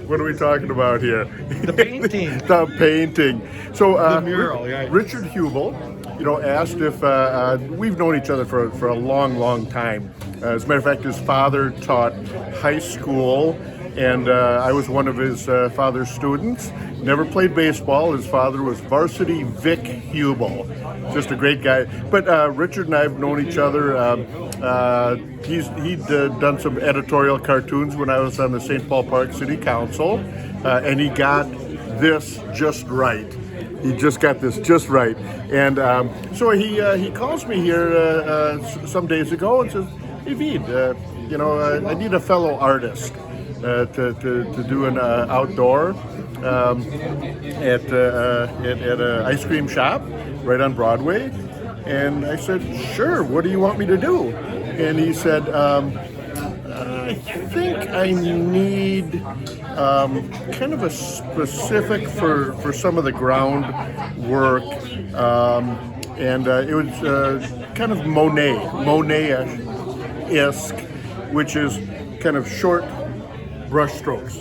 What are we talking about here? The painting. The painting. So The mural, yeah. Richard Hubel, asked if we've known each other for a long, long time. As a matter of fact, his father taught high school, and I was one of his father's students. Never played baseball. His father was varsity Vic Hubel. Just a great guy. But Richard and I have known each other. He'd done some editorial cartoons when I was on the St. Paul Park City Council, and he got this just right. He just got this just right. And so he calls me here some days ago and says, "Hey, Veid, I need a fellow artist to do an outdoor at an ice cream shop right on Broadway." And I said, "Sure, what do you want me to do?" And he said, "I think I need kind of a specific for some of the ground work." And it was kind of Monet-esque, which is kind of short brush strokes.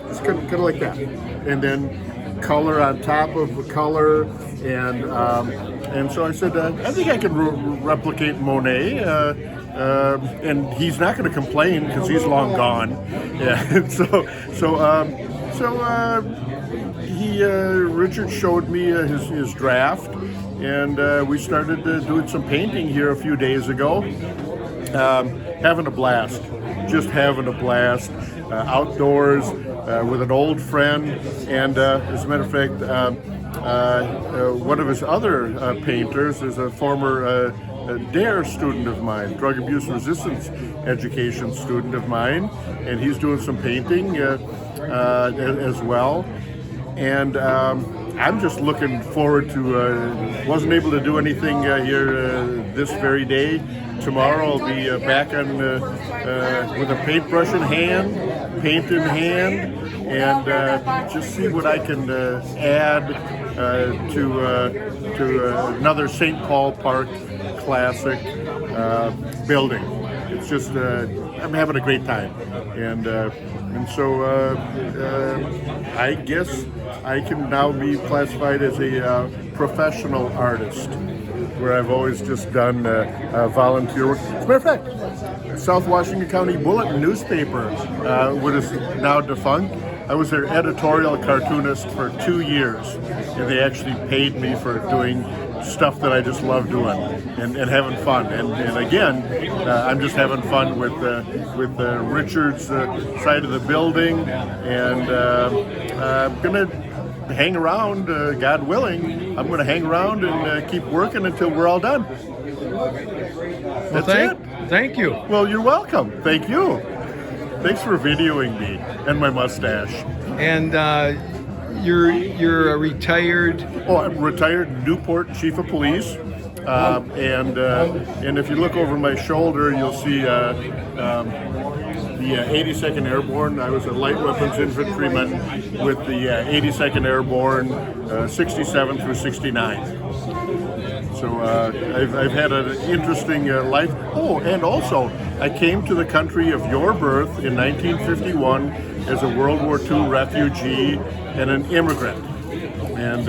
It's kind of like that. And then color on top of the color. And so I said, I think I can replicate Monet. And he's not going to complain because he's long gone. Yeah. And Richard showed me his draft, and we started doing some painting here a few days ago. Having a blast, just having a blast outdoors with an old friend, and as a matter of fact, one of his other painters is a former DARE student of mine, drug abuse resistance education student of mine, and he's doing some painting as well. And I'm just looking forward to, wasn't able to do anything here this very day. Tomorrow I'll be back on with a paintbrush in hand, paint in hand, and just see what I can add to another St. Paul Park classic building. It's just I'm having a great time, and so I guess I can now be classified as a professional artist, where I've always just done volunteer work. As a matter of fact, South Washington County Bulletin newspaper, what is now defunct, I was their editorial cartoonist for 2 years, and they actually paid me for doing stuff that I just love doing and having fun. And again, I'm just having fun with Richard's side of the building, and I'm gonna hang around, God willing. I'm gonna hang around and keep working until we're all done. That's it. Thank you. Well, you're welcome. Thank you. Thanks for videoing me and my mustache. And you're a retired. Oh, I'm retired Newport Chief of Police, and if you look over my shoulder, you'll see the 82nd Airborne. I was a light weapons infantryman with the 82nd Airborne, 67 through 69. So I've had an interesting life. Oh, and also I came to the country of your birth in 1951 as a World War II refugee and an immigrant. And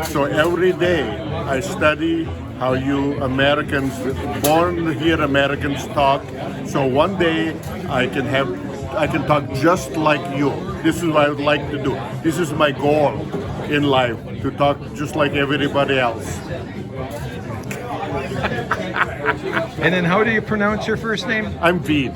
so every day I study how you Americans, born here Americans, talk. So one day I can talk just like you. This is what I would like to do. This is my goal in life, to talk just like everybody else. And then how do you pronounce your first name? I'm Veid.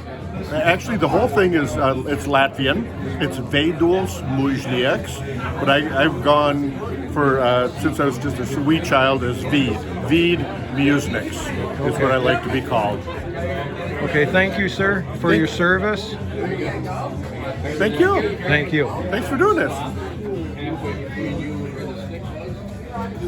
Actually, the whole thing is, it's Latvian. It's Veiduls Mužnieks, but I've gone for, since I was just a wee child, as Veid. Veid Mužnieks is what I like to be called. Okay, thank you, sir, for your service. Thank you. Thank you. Thanks for doing this.